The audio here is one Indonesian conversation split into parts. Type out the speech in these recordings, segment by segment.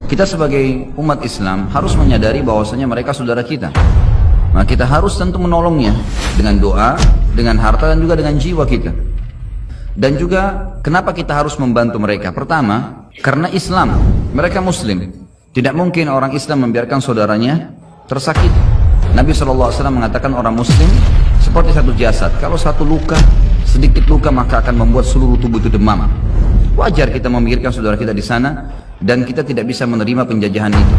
Kita sebagai umat Islam harus menyadari bahwasanya mereka saudara kita. Nah, kita harus tentu menolongnya dengan doa, dengan harta, dan juga dengan jiwa kita. Dan juga kenapa kita harus membantu mereka? Pertama, karena Islam, mereka Muslim. Tidak mungkin orang Islam membiarkan saudaranya tersakiti. Nabi SAW mengatakan orang Muslim seperti satu jasad. Kalau satu luka, sedikit luka maka akan membuat seluruh tubuh itu demam. Wajar kita memikirkan saudara kita di sana, dan kita tidak bisa menerima penjajahan itu.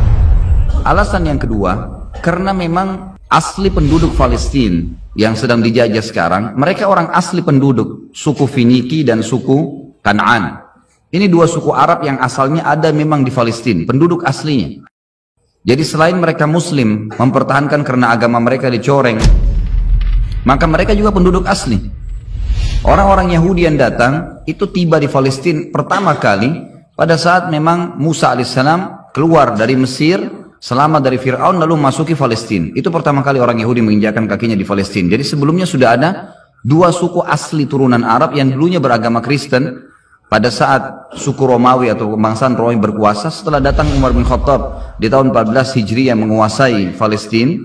Alasan yang kedua, karena memang asli penduduk Palestina yang sedang dijajah sekarang, mereka orang asli penduduk suku Finiki dan suku Kan'an. Ini dua suku Arab yang asalnya ada memang di Palestina, penduduk aslinya. Jadi selain mereka Muslim mempertahankan karena agama mereka dicoreng, maka mereka juga penduduk asli. Orang-orang Yahudi yang datang itu tiba di Palestina pertama kali pada saat memang Musa alaihissalam keluar dari Mesir, selamat dari Fir'aun, lalu masuki Palestina. Itu pertama kali orang Yahudi menginjakkan kakinya di Palestina. Jadi sebelumnya sudah ada dua suku asli turunan Arab yang dulunya beragama Kristen. Pada saat suku Romawi atau kebangsaan Romawi berkuasa, setelah datang Umar bin Khattab di tahun 14 Hijriah yang menguasai Palestina,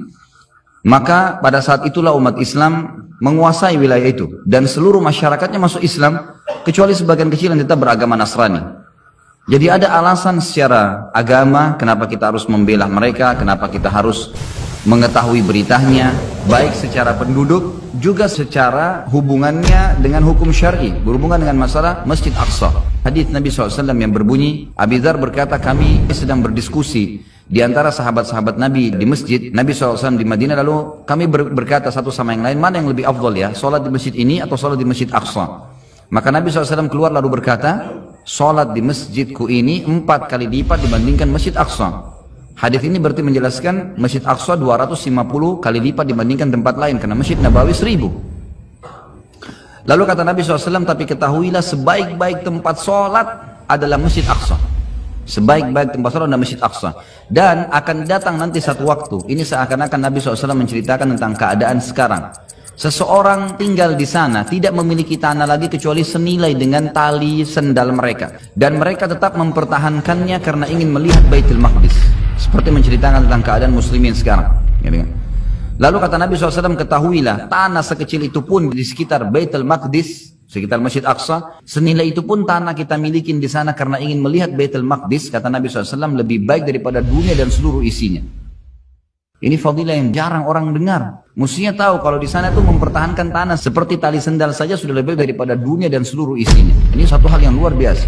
maka pada saat itulah umat Islam menguasai wilayah itu, dan seluruh masyarakatnya masuk Islam kecuali sebagian kecil yang tetap beragama Nasrani. Jadi ada alasan secara agama kenapa kita harus membela mereka, kenapa kita harus mengetahui beritanya, baik secara penduduk juga secara hubungannya dengan hukum syar'i, berhubungan dengan masalah Masjid Aqsa. Hadis Nabi SAW yang berbunyi, Abi Dzar berkata, kami sedang berdiskusi di antara sahabat-sahabat Nabi di masjid, Nabi SAW di Madinah, lalu kami berkata satu sama yang lain, mana yang lebih afdal ya, sholat di masjid ini atau sholat di Masjid Aqsa? Maka Nabi SAW keluar lalu berkata, sholat di masjidku ini 4 kali lipat dibandingkan Masjid Aqsa. Hadis ini berarti menjelaskan Masjid Aqsa 250 kali lipat dibandingkan tempat lain, karena Masjid Nabawi 1000. Lalu kata Nabi SAW, tapi ketahuilah sebaik-baik tempat sholat adalah Masjid Aqsa. Sebaik-baik tempat sholat adalah Masjid Aqsa. Dan akan datang nanti satu waktu, ini seakan-akan Nabi SAW menceritakan tentang keadaan sekarang. Seseorang tinggal di sana tidak memiliki tanah lagi kecuali senilai dengan tali sendal mereka, dan mereka tetap mempertahankannya karena ingin melihat Baitul Maqdis, seperti menceritakan tentang keadaan muslimin sekarang. Lalu kata Nabi SAW, ketahuilah tanah sekecil itu pun di sekitar Baitul Maqdis, sekitar Masjid Aqsa, senilai itu pun tanah kita milikin di sana karena ingin melihat Baitul Maqdis, kata Nabi SAW, lebih baik daripada dunia dan seluruh isinya. Ini fadilah yang jarang orang dengar. Mestinya tahu kalau di sana itu mempertahankan tanah seperti tali sendal saja sudah lebih daripada dunia dan seluruh isinya. Ini satu hal yang luar biasa.